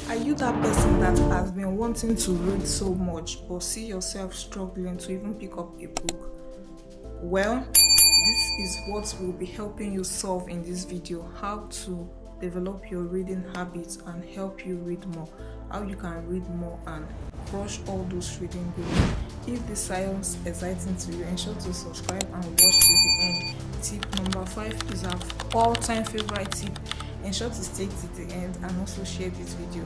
Are you that person that has been wanting to read so much but see yourself struggling to even pick up a book? Well, this is what we'll be helping you solve in this video: how to develop your reading habits and help you read more, how you can read more and crush all those reading goals. If this sounds exciting to you, ensure to subscribe and watch till the end. Tip number 5 is our all-time favorite tip: ensure to stay to the end and also share this video.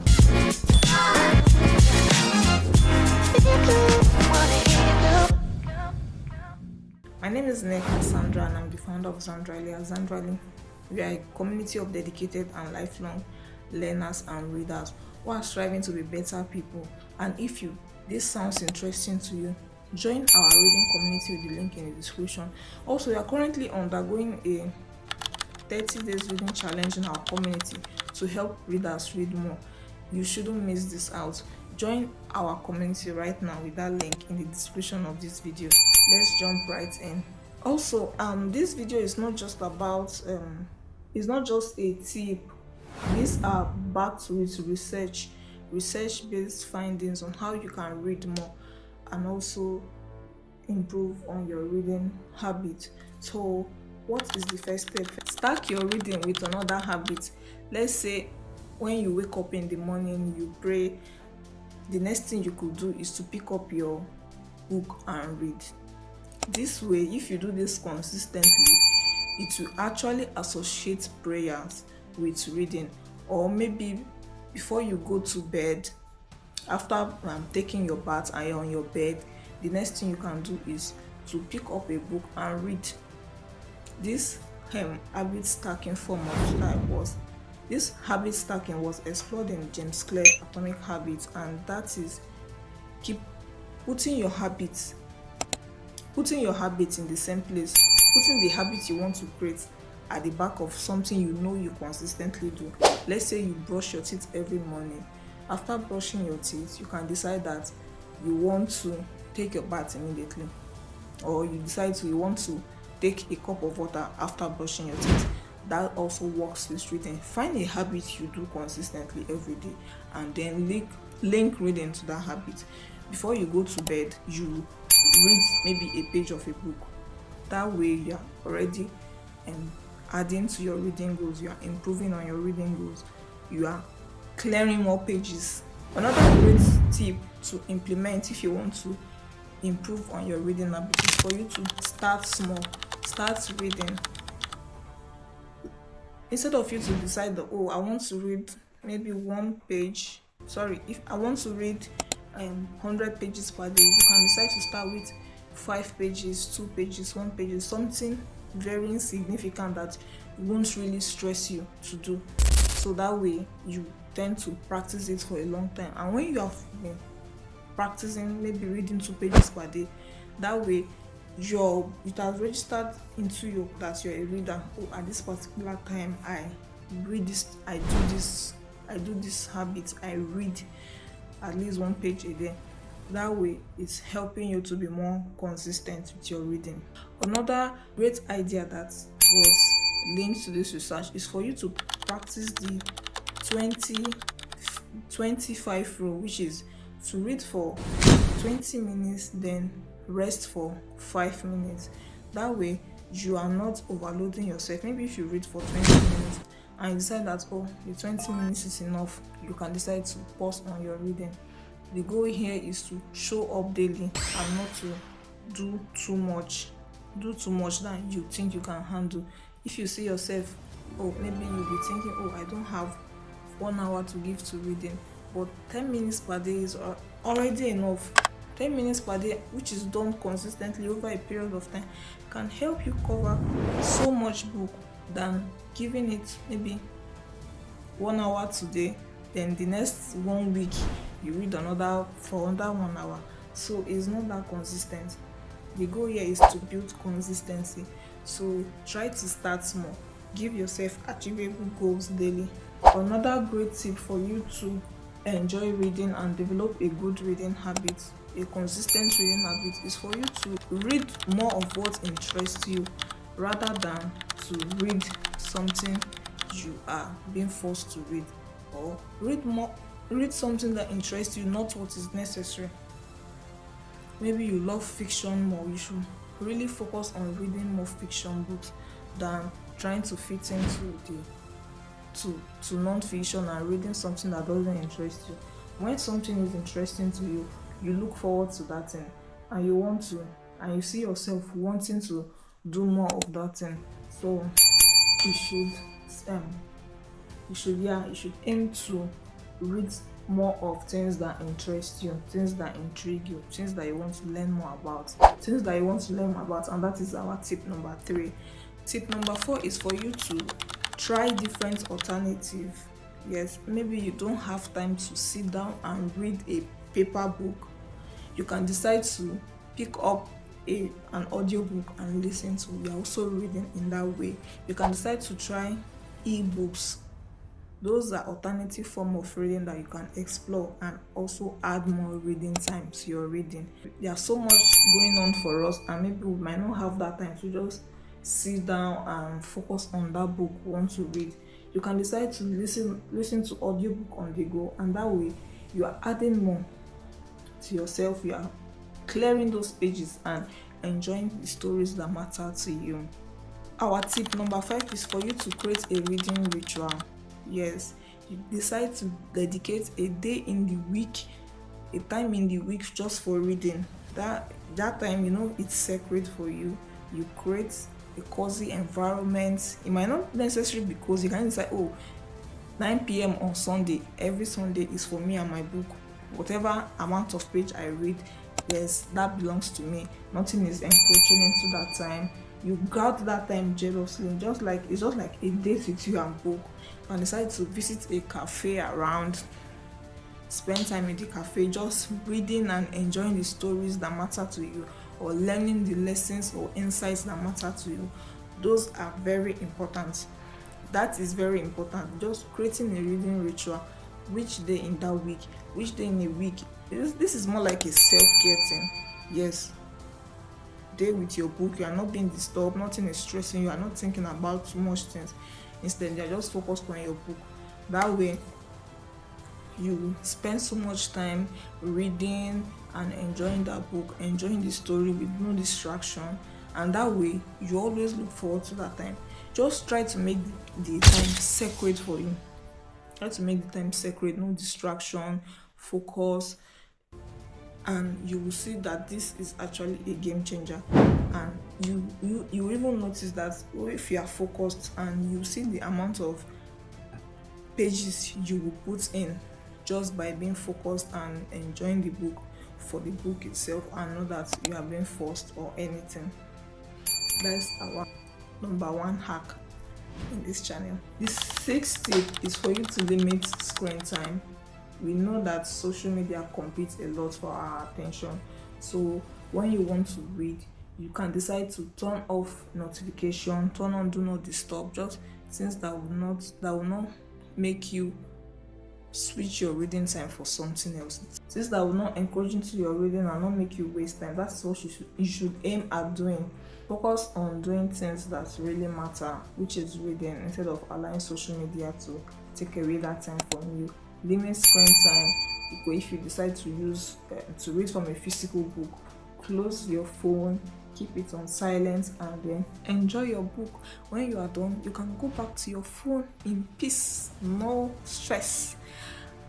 My name is Nneka Sandra and I'm the founder of Zandrali. We are a community of dedicated and lifelong learners and readers who are striving to be better people. And if this sounds interesting to you, join our reading community with the link in the description. Also, we are currently undergoing a 30 days reading challenge in our community to help readers read more. You shouldn't miss this out. Join our community right now with that link in the description of this video. Let's jump right in. Also, this video is not just about it's not just a tip. These are backed with research-based findings on how you can read more and also improve on your reading habit. So what is the first step? Start your reading with another habit. Let's say when you wake up in the morning, you pray. The next thing you could do is to pick up your book and read. This way, if you do this consistently, it will actually associate prayers with reading. Or maybe before you go to bed, after taking your bath and you're on your bed, the next thing you can do is to pick up a book and read. This habit stacking was explored in James Clear Atomic Habits, and that is keep putting your habits in the same place, putting the habit you want to create at the back of something you know you consistently do. Let's say you brush your teeth every morning. After brushing your teeth, you can decide that you want to take your bath immediately, or you want to take a cup of water after brushing your teeth. That also works with reading. Find a habit you do consistently every day and then link reading to that habit. Before you go to bed, you read maybe a page of a book. That way you are already adding to your reading goals, you are improving on your reading goals, you are clearing more pages. Another great tip to implement if you want to improve on your reading habit is for you to start small. Start reading. Instead of you to decide that, I want to read maybe if I want to read 100 pages per day, you can decide to start with 5 pages, 2 pages, 1 page, something very insignificant that won't really stress you to do. So that way you tend to practice it for a long time, and when you have been practicing maybe reading 2 pages per day, that way it has registered into you that you're a reader. At this particular time I read this, I do this habit, I read at least 1 page a day. That way it's helping you to be more consistent with your reading. Another great idea that was linked to this research is for you to practice the 20-25 rule, which is to read for 20 minutes then rest for 5 minutes. That way you are not overloading yourself. Maybe if you read for 20 minutes and you decide that the 20 minutes is enough, you can decide to pause on your reading. The goal here is to show up daily and not to do too much than you think you can handle. If you see yourself, maybe you'll be thinking, I don't have 1 hour to give to reading, but 10 minutes per day is already enough. 10 minutes per day, which is done consistently over a period of time, can help you cover so much book than giving it maybe 1 hour today, then the next 1 week you read another 1 hour. So it's not that consistent. The goal here is to build consistency. So try to start small. Give yourself achievable goals daily. Another great tip for you to enjoy reading and develop a good reading habit, a consistent reading habit, is for you to read more of what interests you rather than to read something you are being forced to read, or read more Read something that interests you, not what is necessary. Maybe you love fiction more, you should really focus on reading more fiction books than trying to fit into the to non-fiction and reading something that doesn't interest you. When something is interesting to you, you look forward to that thing, and you want to, and you see yourself wanting to do more of that thing. So you should you should aim to read more of things that interest you, things that intrigue you, things that you want to learn more about, and that is our tip number 3. Tip number 4 is for you to try different alternative. Yes, maybe you don't have time to sit down and read a paper book. You can decide to pick up an audiobook and listen to. You're also reading in that way. You can decide to try ebooks. Those are alternative form of reading that you can explore and also add more reading time to your reading. There's so much going on for us, and maybe we might not have that time to just sit down and focus on that book we want to read. You can decide to listen to audiobook on the go, and that way you are adding more to yourself. You are clearing those pages and enjoying the stories that matter to you. Our tip number 5 is for you to create a reading ritual. Yes, you decide to dedicate a day in the week, a time in the week just for reading. That time, it's sacred for you. You create a cozy environment. It might not necessarily be cozy. You can decide, 9 p.m. on Sunday, every Sunday is for me and my book. Whatever amount of page I read, yes, that belongs to me. Nothing is encroaching into that time. You guard that time jealously. It's just like a date with you and book. You can decide to visit a cafe around, spend time in the cafe just reading and enjoying the stories that matter to you, or learning the lessons or insights that matter to you. Those are very important. That is very important. Just creating a reading ritual. Which day in that week, which day in a week. This is more like a self-care thing. Yes, day with your book. You are not being disturbed, nothing is stressing you, are not thinking about too much things. Instead, you are just focused on your book. That way you spend so much time reading and enjoying that book, enjoying the story with no distraction, and that way you always look forward to that time. Just try to make the time sacred for you. Try to make the time sacred, no distraction, focus, and you will see that this is actually a game changer. And you even notice that if you are focused, and you see the amount of pages you will put in just by being focused and enjoying the book for the book itself, and know that you are being forced or anything. That's our number 1 hack in this channel. The 6th tip is for you to limit screen time. We know that social media competes a lot for our attention. So when you want to read, you can decide to turn off notification, turn on do not disturb, just things that will not make you switch your reading time for something else. Things that will not encourage into your reading and not make you waste time. That's what you should aim at doing. Focus on doing things that really matter, which is reading, instead of allowing social media to take away that time from you. Limit screen time. If you decide to read from a physical book, close your phone, keep it on silent, and then enjoy your book. When you are done, you can go back to your phone in peace, no stress.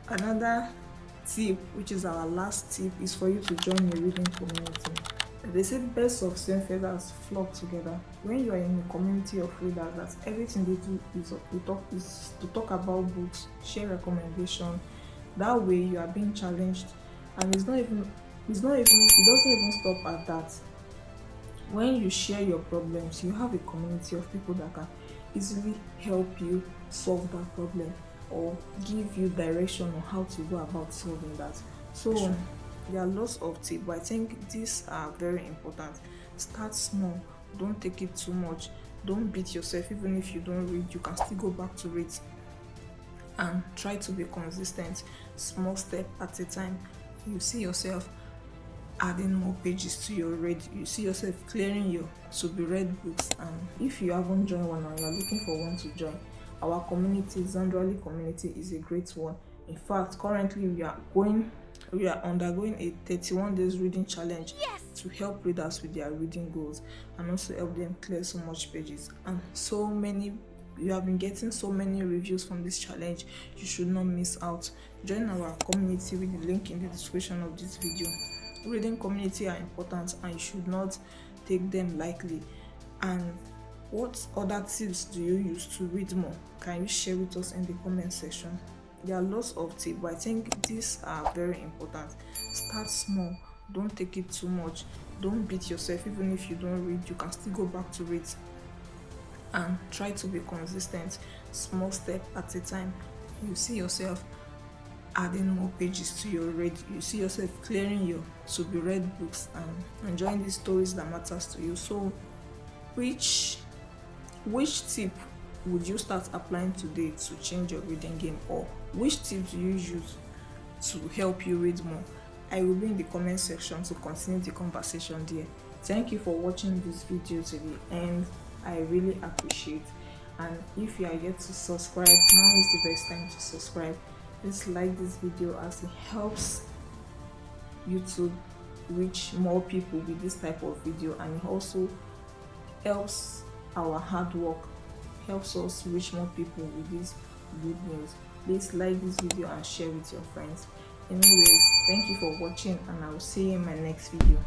Another tip, which is our last tip, is for you to join a reading community. They say birds of same feathers flock together. When you are in a community of readers, that everything they do is to talk about books, share recommendation. That way you are being challenged, and it doesn't even stop at that. When you share your problems, you have a community of people that can easily help you solve that problem, or give you direction on how to go about solving that. So there are lots of tips, but I think these are very important. Start small. Don't take it too much. Don't beat yourself. Even if you don't read, you can still go back to it, and try to be consistent. Small step at a time. You see yourself adding more pages to your read. You see yourself clearing your to be read books. And if you haven't joined one and you're looking for one to join, our community, Zandrali community, is a great one. In fact, currently we are undergoing a 31 days reading challenge to help readers with their reading goals and also help them clear so much pages. And so many, you have been getting so many reviews from this challenge. You should not miss out. Join our community with the link in the description of this video. Reading community are important and you should not take them lightly. And what other tips do you use to read more? Can you share with us in the comment section? There are lots of tips, but I think these are very important. Start small, don't take it too much, don't beat yourself. Even if you don't read, you can still go back to it, and try to be consistent, small step at a time. You see yourself adding more pages to your read, you see yourself clearing your to be read books and enjoying the stories that matters to you. So which tip would you start applying today to change your reading game, or which tip do you use to help you read more? I will be in the comment section to continue the conversation there. Thank you for watching this video to the end. I really appreciate. And if you are yet to subscribe, now is the best time to subscribe. Please like this video as it helps YouTube reach more people with this type of video, and it also helps our hard work, helps us reach more people with this good news. Please like this video and share with your friends. Anyways, thank you for watching, and I will see you in my next video.